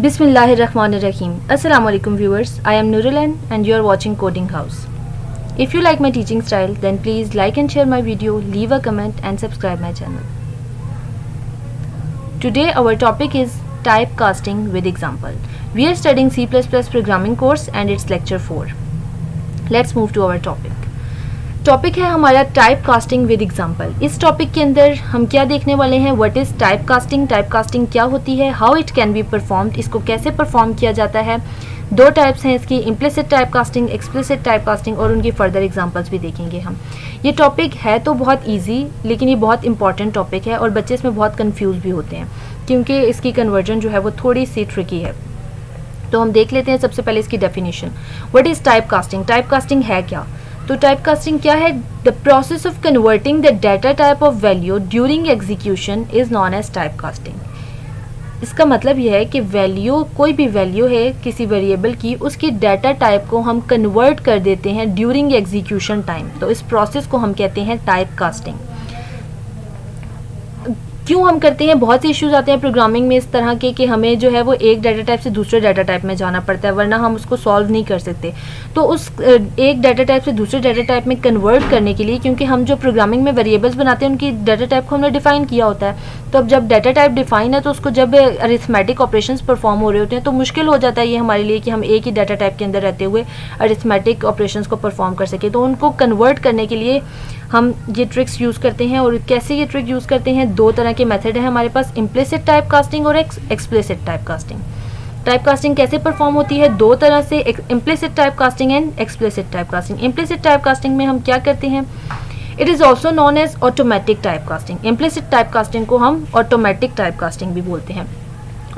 Bismillahirrahmanirrahim. Assalamu alaikum viewers. I am Nurulan and you are watching Coding House. If you like my teaching style, then please like and share my video, leave a comment and subscribe my channel. Today our topic is typecasting with example. We are studying C++ programming course and it's lecture 4. Let's move to our topic. Topic है हमारा type casting with example. इस topic के अंदर हम क्या देखने वाले हैं, व्हाट इज़ टाइप कास्टिंग क्या होती है, how it can be performed, इसको कैसे परफॉर्म किया जाता है. दो टाइप्स हैं इसकी, implicit type casting, explicit type casting, और उनकी फर्दर एग्जांपल्स भी देखेंगे हम. ये टॉपिक है तो बहुत ईजी, लेकिन ये बहुत इंपॉर्टेंट टॉपिक है और बच्चे इसमें बहुत कन्फ्यूज़ भी होते हैं क्योंकि इसकी कन्वर्जन जो है वो थोड़ी सी ट्रिकी है. तो हम देख लेते हैं सबसे पहले इसकी definition. What is type casting है क्या? तो टाइप कास्टिंग क्या है? The process of converting the data type of value during execution is known as type casting. इसका मतलब यह है कि वैल्यू, कोई भी वैल्यू है किसी वेरिएबल की, उसकी डाटा टाइप को हम कन्वर्ट कर देते हैं ड्यूरिंग एग्जीक्यूशन टाइम. तो इस प्रोसेस को हम कहते हैं टाइप कास्टिंग. क्यों हम करते हैं? बहुत से इश्यूज आते हैं प्रोग्रामिंग में इस तरह के कि हमें जो है वो एक डाटा टाइप से दूसरे डाटा टाइप में जाना पड़ता है, वरना हम उसको सॉल्व नहीं कर सकते. तो उस एक डाटा टाइप से दूसरे डाटा टाइप में कन्वर्ट करने के लिए, क्योंकि हम जो प्रोग्रामिंग में वेरिएबल्स बनाते हैं उनकी डाटा टाइप को हमने डिफाइन किया होता है, तो अब जब डाटा टाइप डिफाइन है तो उसको जब अरिथमेटिक ऑपरेशंस परफॉर्म हो रहे होते हैं तो मुश्किल हो जाता है ये हमारे लिए कि हम एक ही डाटा टाइप के अंदर रहते हुए अरिथमेटिक ऑपरेशंस को परफॉर्म कर सकें. तो उनको कन्वर्ट करने के लिए हम ये ट्रिक्स यूज़ करते हैं. और कैसे ये ट्रिक यूज़ करते हैं? दो तरह के मेथड है हमारे पास, इम्प्लिसिट टाइप कास्टिंग और explicit type casting. Type casting कैसे परफॉर्म होती है? दो तरह से, implicit type casting and explicit type casting. Implicit type casting में हम क्या करते हैं? It is also known as automatic type casting. Implicit type casting को हम ऑटोमेटिक टाइप कास्टिंग भी बोलते हैं.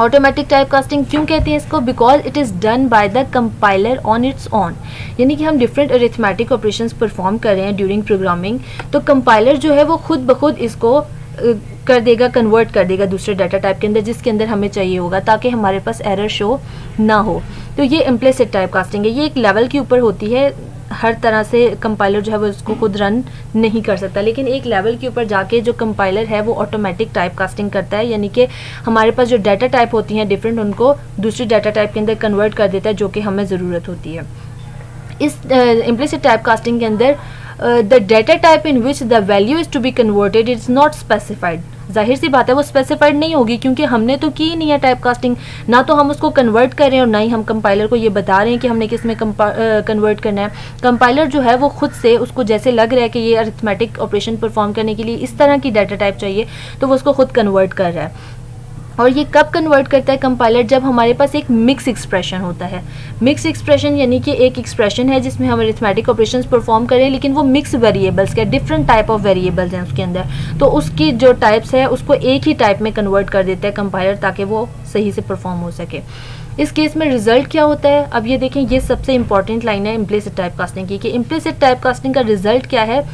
ऑटोमेटिक टाइप कास्टिंग क्यों कहते हैं इसको? Because it is done by the compiler on it's on. यानी कि हम डिफरेंट अरिथमेटिक ऑपरेशंस परफॉर्म कर रहे हैं ड्यूरिंग प्रोग्रामिंग, तो कंपाइलर जो है वो खुद ब खुद इसको कर देगा, कन्वर्ट कर देगा दूसरे डाटा टाइप के अंदर जिसके अंदर हमें चाहिए होगा, ताकि हमारे पास एरर शो ना हो. तो ये इम्प्लिसिट टाइप कास्टिंग है. ये एक लेवल के ऊपर होती है, हर तरह से कंपाइलर जो है वो इसको खुद रन नहीं कर सकता, लेकिन एक लेवल के ऊपर जाके जो कंपाइलर है वो ऑटोमेटिक टाइप कास्टिंग करता है. यानी कि हमारे पास जो डाटा टाइप होती हैं डिफरेंट, उनको दूसरी डाटा टाइप के अंदर कन्वर्ट कर देता है जो कि हमें ज़रूरत होती है. इस इम्प्लिसिट टाइप कास्टिंग के अंदर the data type in which the value is to be converted is not specified. जाहिर सी बात है वो स्पेसिफाइड नहीं होगी क्योंकि हमने तो की नहीं है टाइप कास्टिंग, ना तो हम उसको कन्वर्ट कर रहे हैं और ना ही हम कंपाइलर को ये बता रहे हैं कि हमने किस में कन्वर्ट करना है. कंपाइलर जो है वो खुद से, उसको जैसे लग रहा है कि ये अरिथमेटिक ऑपरेशन परफॉर्म करने के लिए इस तरह की डाटा टाइप चाहिए, तो वो उसको खुद कन्वर्ट कर रहा है. और ये कब कन्वर्ट करता है कंपाइलर? जब हमारे पास एक मिक्स एक्सप्रेशन होता है. मिक्स एक्सप्रेशन यानी कि एक एक्सप्रेशन है जिसमें हम अरिथमेटिक ऑपरेशंस परफॉर्म करें, लेकिन वो मिक्स वेरिएबल्स के, डिफरेंट टाइप ऑफ वेरिएबल्स हैं उसके अंदर, तो उसकी जो टाइप्स है उसको एक ही टाइप में कन्वर्ट कर देता है कंपाइलर ताकि वो सही से परफॉर्म हो सके. इस केस में रिजल्ट क्या होता है? अब ये देखें, ये सबसे इंपॉर्टेंट लाइन है इम्प्लिसिट टाइप कास्टिंग की, कि इम्प्लिसिट टाइप कास्टिंग का रिजल्ट क्या है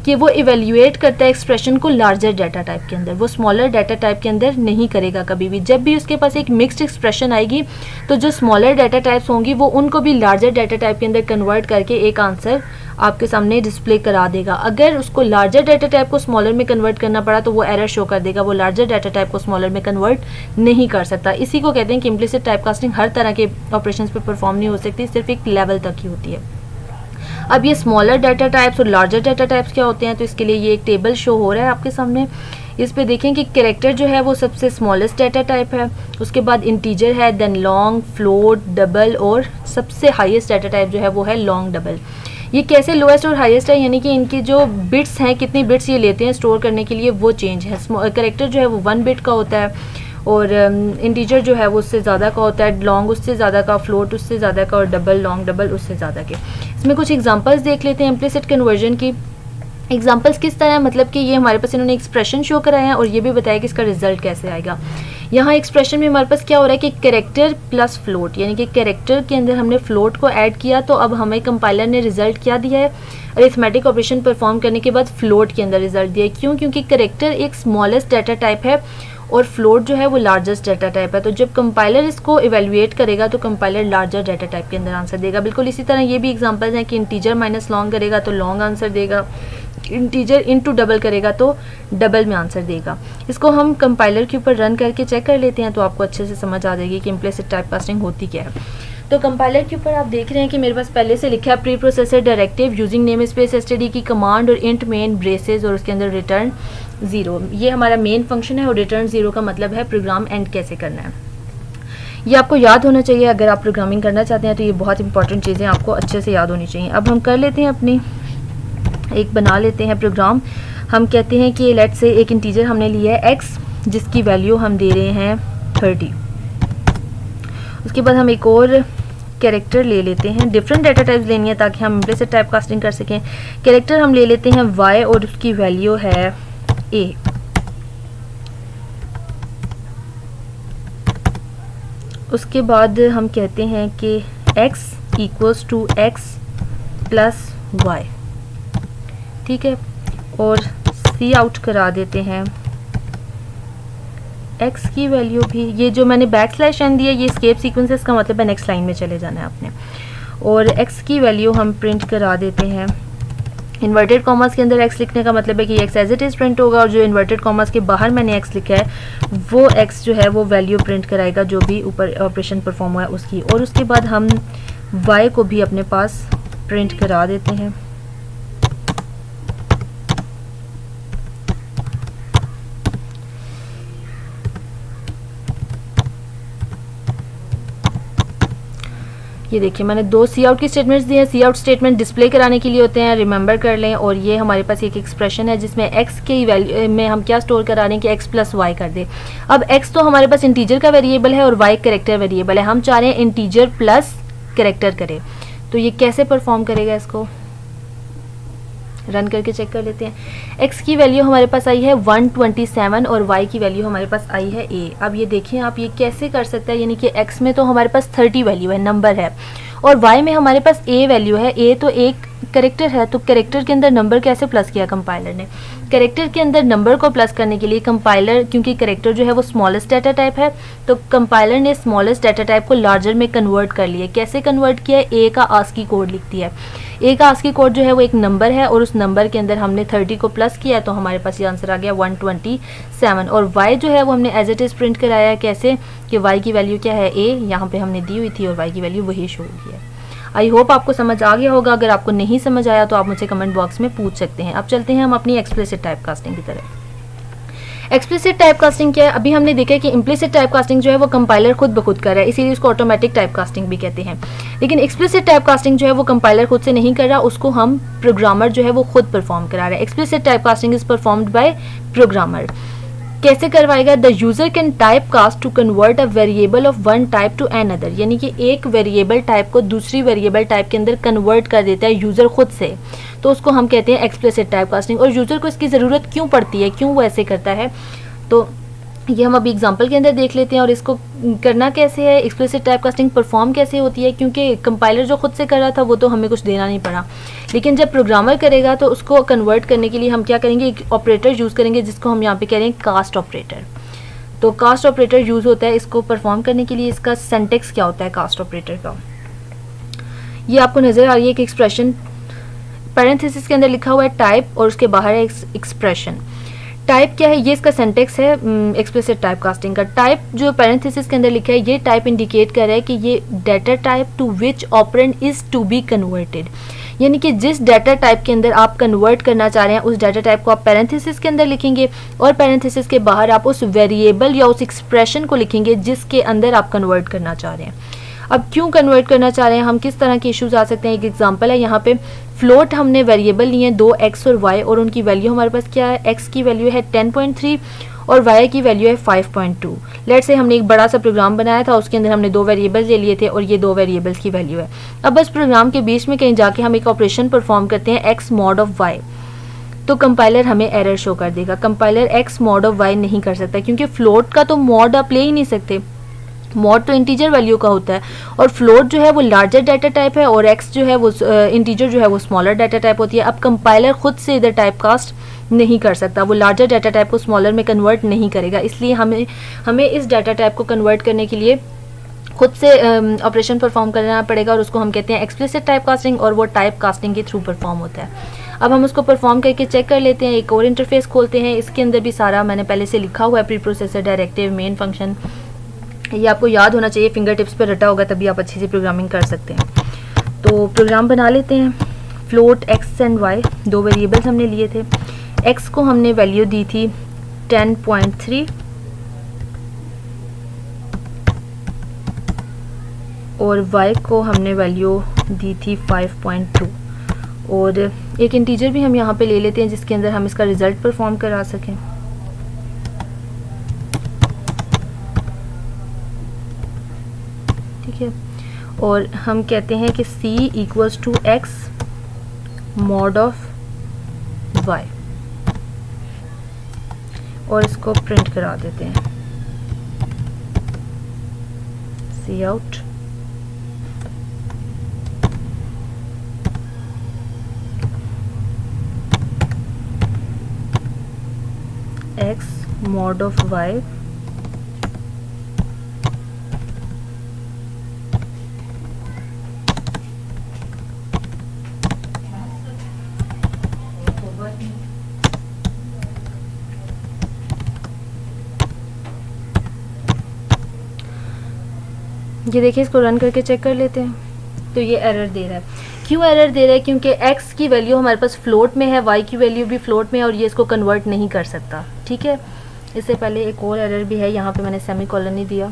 कि वो इवेल्युएट करता है एक्सप्रेशन को लार्जर डाटा टाइप के अंदर, वो स्मॉलर डाटा टाइप के अंदर नहीं करेगा कभी भी. जब भी उसके पास एक मिक्स्ड एक्सप्रेशन आएगी तो जो स्मॉलर डाटा टाइप्स होंगी वो उनको भी लार्जर डाटा टाइप के अंदर कन्वर्ट करके एक आंसर आपके सामने डिस्प्ले करा देगा. अगर उसको लार्जर डाटा टाइप को स्मॉलर में कन्वर्ट करना पड़ा तो वो एरर शो कर देगा, वो लार्जर डाटा टाइप को स्मॉलर में कन्वर्ट नहीं कर सकता. इसी को कहते हैं कि इम्प्लिसिट टाइप कास्टिंग हर तरह के ऑपरेशंस पे परफॉर्म नहीं हो सकती, सिर्फ एक लेवल तक ही होती है. अब ये स्मॉलर डाटा टाइप्स और लार्जर डाटा टाइप्स क्या होते हैं, तो इसके लिए ये एक टेबल शो हो रहा है आपके सामने. इस पे देखें कि कैरेक्टर जो है वो सबसे स्मॉलेस्ट डाटा टाइप है, उसके बाद इंटीजर है, देन लॉन्ग, फ्लोट, डबल, और सबसे हाईएस्ट डाटा टाइप जो है वो है लॉन्ग डबल. ये कैसे लोएस्ट और हाईएस्ट है? यानी कि इनकी जो बिट्स हैं, कितनी बिट्स ये लेते हैं स्टोर करने के लिए, वो चेंज है. कैरेक्टर जो है वो 1 बिट का होता है, और इंटीजर जो है वो उससे ज़्यादा का होता है, लॉन्ग उससे ज़्यादा का, फ्लोट उससे ज़्यादा का, और डबल, लॉन्ग डबल उससे ज़्यादा के. इसमें कुछ एग्जांपल्स देख लेते हैं इम्प्लिसिट कन्वर्जन की. एग्जांपल्स किस तरह है? मतलब कि ये हमारे पास इन्होंने एक्सप्रेशन शो कराया है और ये भी बताया कि इसका रिजल्ट कैसे आएगा. यहाँ एक्सप्रेशन में हमारे पास क्या हो रहा है कि कैरेक्टर प्लस फ्लोट, यानी कि कैरेक्टर के अंदर हमने फ्लोट को ऐड किया, तो अब हमें कंपाइलर ने रिजल्ट क्या दिया है? अरिथमेटिक ऑपरेशन परफॉर्म करने के बाद फ्लोट के अंदर रिजल्ट दिया है. क्यों? क्योंकि कैरेक्टर एक स्मॉलेस्ट डाटा टाइप है और फ्लोट जो है वो लार्जेस्ट डाटा टाइप है। तो जब कंपाइलर इसको इवेल्युएट करेगा तो कंपाइलर लार्जर डाटा टाइप के अंदर आंसर देगा। बिल्कुल इसी तरह ये भी एग्जांपल्स हैं कि इंटीजर माइनस लॉन्ग करेगा तो लॉन्ग आंसर देगा, इंटीजर इनटू डबल करेगा तो डबल में आंसर देगा। इसको हम कंपाइलर के ऊपर रन करके चेक कर लेते हैं तो आपको अच्छे से समझ आ जाएगी कि इम्प्लिसिट टाइपकास्टिंग होती क्या है। तो कंपाइलर के ऊपर आप देख रहे हैं कि मेरे पास पहले से लिखा है pre processor directive using name space STD की कमांड और इंट मेन ब्रेसेस और उसके अंदर रिटर्न 0। ये हमारा मेन फंक्शन है और रिटर्न 0 का मतलब है प्रोग्राम एंड कैसे करना है। ये आपको याद होना चाहिए, अगर आप प्रोग्रामिंग करना चाहते हैं तो ये बहुत इंपॉर्टेंट चीज़ें आपको अच्छे से याद होनी चाहिए। अब हम कर लेते हैं अपनी एक बना लेते हैं प्रोग्राम। हम कहते हैं कि लेट्स से एक इंटीजर हमने लिया है x जिसकी वैल्यू हम दे रहे हैं 30। उसके बाद हम एक और कैरेक्टर ले लेते हैं, डिफरेंट डाटा टाइप्स लेनी है ताकि हम इम्प्लिसिट टाइपकास्टिंग कर सकें। कैरेक्टर हम ले लेते हैं y और उसकी वैल्यू है a। उसके बाद हम कहते हैं कि x equals to x plus y, ठीक है, और सी आउट करा देते हैं x की वैल्यू भी। ये जो मैंने बैक स्लैश एन दिया ये स्केप सीक्वेंसेस का मतलब है नेक्स्ट लाइन में चले जाना है आपने। और x की वैल्यू हम प्रिंट करा देते हैं। इन्वर्टेड कॉमर्स के अंदर x लिखने का मतलब है कि x as it is print होगा और जो इन्वर्टेड कॉमर्स के बाहर मैंने x लिखा है वो x जो है वो वैल्यू प्रिंट कराएगा जो भी ऊपर ऑपरेशन परफॉर्म हुआ है उसकी। और उसके बाद हम y को भी अपने पास प्रिंट करा देते हैं। ये देखिए मैंने दो सी आउट की स्टेटमेंट्स दी हैं। सी आउट स्टेटमेंट डिस्प्ले कराने के लिए होते हैं, रिमेंबर कर लें। और ये हमारे पास एक एक्सप्रेशन है जिसमें x की वैल्यू में हम क्या स्टोर करा रहे हैं कि x प्लस वाई कर दे। अब x तो हमारे पास इंटीजर का वेरिएबल है और y कैरेक्टर वेरिएबल है। हम चाह रहे हैं इंटीजर प्लस कैरेक्टर करे, तो ये कैसे परफॉर्म करेगा, इसको रन करके चेक कर लेते हैं। x की वैल्यू हमारे पास आई है 127 और y की वैल्यू हमारे पास आई है a। अब ये देखिए आप ये कैसे कर सकते हैं, यानी कि x में तो हमारे पास 30 वैल्यू है, नंबर है, और y में हमारे पास a वैल्यू है। a तो एक कैरेक्टर है, तो कैरेक्टर के अंदर नंबर कैसे प्लस किया कंपाइलर ने। कैरेक्टर के अंदर नंबर को प्लस करने के लिए कंपाइलर, क्योंकि कैरेक्टर जो है वो स्मॉलेस्ट डाटा टाइप है, तो कंपाइलर ने स्मॉलेस्ट डाटा टाइप को लार्जर में कन्वर्ट कर लिया। कैसे कन्वर्ट किया है, a का आस्की कोड लिख दिया है। a का आस्की कोड जो है वो एक नंबर है और उस नंबर के अंदर हमने 30 को प्लस किया है, तो हमारे पास ये आंसर आ गया 127। और y जो है वो हमने एज इट इज़ प्रिंट कराया है। कैसे कि y की वैल्यू क्या है a, यहाँ पे हमने दी हुई थी और y की वैल्यू वही शो होगी है। आई होप आपको समझ आ गया होगा। अगर आपको नहीं समझ आया तो आप मुझसे कमेंट बॉक्स में पूछ सकते हैं। अब चलते हैं हम अपनी एक्सप्लिसिट टाइपकास्टिंग की तरफ। एक्सप्लिसिट टाइपकास्टिंग क्या है, अभी हमने देखा कि इम्प्लिसिट टाइपकास्टिंग जो है वो कंपाइलर खुद ब खुद कर रहा है, इसीलिए उसको ऑटोमेटिक टाइपकास्टिंग भी कहते हैं। लेकिन एक्सप्लिसिट टाइपकास्टिंग जो है वो कंपाइलर खुद से नहीं कर रहा, उसको हम प्रोग्रामर जो है वो खुद परफॉर्म करा रहा है। Explicit typecasting is performed by programmer. कैसे करवाएगा, the user can type cast to convert a variable of one type to another, यानी कि एक वेरिएबल टाइप को दूसरी वेरिएबल टाइप के अंदर कन्वर्ट कर देता है यूजर खुद से, तो उसको हम कहते हैं एक्सप्लिसिट टाइपकास्टिंग। और यूजर को इसकी ज़रूरत क्यों पड़ती है, क्यों वो ऐसे करता है, तो ये हम अभी एग्जांपल के अंदर देख लेते हैं। और इसको करना कैसे है, एक्सप्लिसिट टाइपकास्टिंग परफॉर्म कैसे होती है, क्योंकि कंपाइलर जो खुद से कर रहा था वो तो हमें कुछ देना नहीं पड़ा, लेकिन जब प्रोग्रामर करेगा तो उसको कन्वर्ट करने के लिए हम क्या करेंगे, एक ऑपरेटर यूज़ करेंगे जिसको हम यहाँ पे कह रहे हैं कास्ट ऑपरेटर। तो कास्ट ऑपरेटर यूज़ होता है इसको परफॉर्म करने के लिए। इसका सिंटैक्स क्या होता है कास्ट ऑपरेटर का, ये आपको नज़र आ रही है एक एक्सप्रेशन, पैरेंथेसिस के अंदर लिखा हुआ है टाइप और उसके बाहर है एक्सप्रेशन। टाइप क्या है, ये इसका सिंटैक्स है एक्सप्लिसिट टाइपकास्टिंग का। टाइप जो पैरेंथेसिस के अंदर लिखा है, ये टाइप इंडिकेट कर रहा है कि ये data type to which operand is to be converted, यानी कि जिस डाटा टाइप के अंदर आप कन्वर्ट करना चाह रहे हैं उस डाटा टाइप को आप पैरेंथेसिस के अंदर लिखेंगे और पैरेंथेसिस के बाहर आप उस वेरिएबल या उस एक्सप्रेशन को लिखेंगे जिसके अंदर आप कन्वर्ट करना चाह रहे हैं। अब क्यों कन्वर्ट करना चाह रहे हैं, हम किस तरह के इश्यूज आ सकते हैं, एक एग्जांपल है यहाँ पे। फ्लोट हमने वेरिएबल लिए हैं 2 x और y और उनकी वैल्यू हमारे पास क्या है, x की वैल्यू है 10.3 और y की वैल्यू है 5.2। लेट्स से हमने एक बड़ा सा प्रोग्राम बनाया था, उसके अंदर हमने 2 वेरिएबल्स ले लिए थे और ये 2 वेरिएबल्स की वैल्यू है। अब बस प्रोग्राम के बीच में कहीं जाके हम एक ऑपरेशन परफॉर्म करते हैं x मॉड ऑफ y, तो कंपाइलर हमें एरर शो कर देगा। Compiler x mod of y नहीं कर सकता क्योंकि फ्लोट का तो मॉड आप ले ही नहीं सकते, मॉड तो इंटीजर वैल्यू का होता है और फ्लोट जो है वो लार्जर डाटा टाइप है और एक्स जो है वो इंटीजर जो है वो स्मॉलर डाटा टाइप होती है। अब कंपाइलर खुद से इधर टाइप कास्ट नहीं कर सकता, वो लार्जर डाटा टाइप को स्मॉलर में कन्वर्ट नहीं करेगा, इसलिए हमें इस डाटा टाइप को कन्वर्ट करने के लिए खुद से ऑपरेशन परफॉर्म करना पड़ेगा और उसको हम कहते हैं एक्सप्लिसिट टाइप कास्टिंग, और वो टाइप कास्टिंग के थ्रू परफॉर्म होता है। अब हम उसको परफॉर्म करके चेक कर लेते हैं। एक और इंटरफेस खोलते हैं, इसके अंदर भी सारा मैंने पहले से लिखा हुआ है, pre processor, directive, main function, ये आपको याद होना चाहिए, फिंगर टिप्स पर रटा होगा तभी आप अच्छी सी प्रोग्रामिंग कर सकते हैं। तो प्रोग्राम बना लेते हैं। फ्लोट एक्स एंड वाई, दो वेरिएबल्स हमने लिए थे। एक्स को हमने वैल्यू दी थी 10.3 और वाई को हमने वैल्यू दी थी 5.2, और एक इंटीजर भी हम यहाँ पे ले लेते हैं जिसके अंदर हम इसका रिजल्ट परफॉर्म करा सकें। ठीक है, और हम कहते हैं कि c equals to x mod of y, और इसको प्रिंट करा देते हैं, cout x mod of y ये देखिए, इसको रन करके चेक कर लेते हैं। तो ये एरर दे रहा है। क्यों एरर दे रहा है? क्योंकि x की वैल्यू हमारे पास फ्लोट में है, y की वैल्यू भी फ्लोट में है और ये इसको कन्वर्ट नहीं कर सकता। ठीक है, इससे पहले एक और एरर भी है, यहाँ पे मैंने सेमी कॉलन नहीं दिया,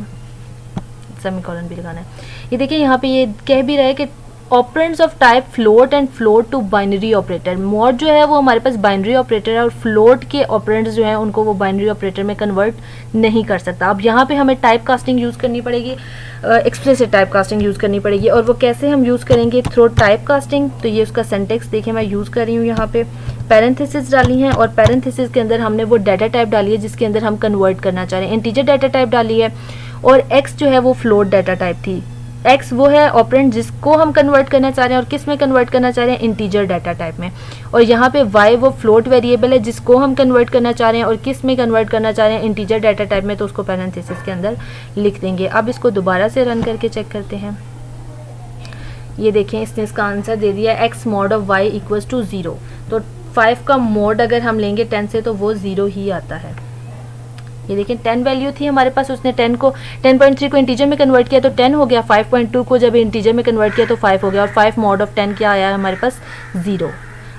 सेमी कॉलन भी लगाना है। ये देखिए यहाँ पे ये कह भी रहा है कि operands of type float and float to binary operator. Mod जो है वो हमारे पास बाइनरी ऑपरेटर है और फ्लोट के ऑपरेंड्स जो हैं उनको वो बाइनरी ऑपरेटर में कन्वर्ट नहीं कर सकता। अब यहाँ पे हमें टाइप कास्टिंग यूज़ करनी पड़ेगी, एक्सप्लिसिट टाइप कास्टिंग यूज़ करनी पड़ेगी। और वो कैसे हम यूज़ करेंगे? Through type casting. तो ये उसका सेंटेक्स देखिए, मैं यूज़ कर रही हूँ, यहाँ पे पैरेंथेसिस डाली हैं और पैरेंथेसिस के अंदर हमने वो डाटा टाइप डाली है जिसके अंदर हम कन्वर्ट करना चाह रहे हैं। इंटीजर डाटा टाइप डाली है और एक्स जो है वो फ्लोट डाटा टाइप थी। एक्स वो है ऑपरेंड जिसको हम कन्वर्ट करना चाह रहे हैं और किस में कन्वर्ट करना चाह रहे हैं? इंटीजर डाटा टाइप में। और यहाँ पे वाई वो फ्लोट वेरिएबल है जिसको हम कन्वर्ट करना चाह रहे हैं और किस में कन्वर्ट करना चाह रहे हैं? इंटीजर डाटा टाइप में। तो उसको पैरेंथेसिस के अंदर लिख देंगे। अब इसको दोबारा से रन करके चेक करते हैं। ये देखें, इसने इसका आंसर दे दिया, x mod of y equals to 0। तो 5 का मॉड अगर हम लेंगे 10 से तो वो 0 ही आता है। ये देखें, 10 वैल्यू थी हमारे पास, उसने 10.3 को इंटीजर में कन्वर्ट किया तो 10 हो गया। 5.2 को जब इंटीजर में कन्वर्ट किया तो 5 हो गया और 5 मॉड ऑफ 10 क्या आया है हमारे पास? 0।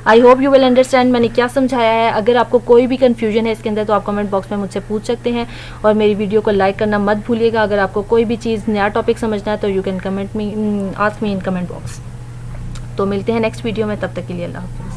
I hope you will understand मैंने क्या समझाया है। अगर आपको कोई भी कन्फ्यूजन है इसके अंदर तो आप कमेंट बॉक्स में मुझसे पूछ सकते हैं और मेरी वीडियो को लाइक करना मत भूलिएगा। अगर आपको कोई भी चीज़, नया टॉपिक समझना है तो you can comment me, ask me in comment box. तो मिलते हैं नेक्स्ट वीडियो में, तब तक के लिए अल्लाह हाफ़िज़।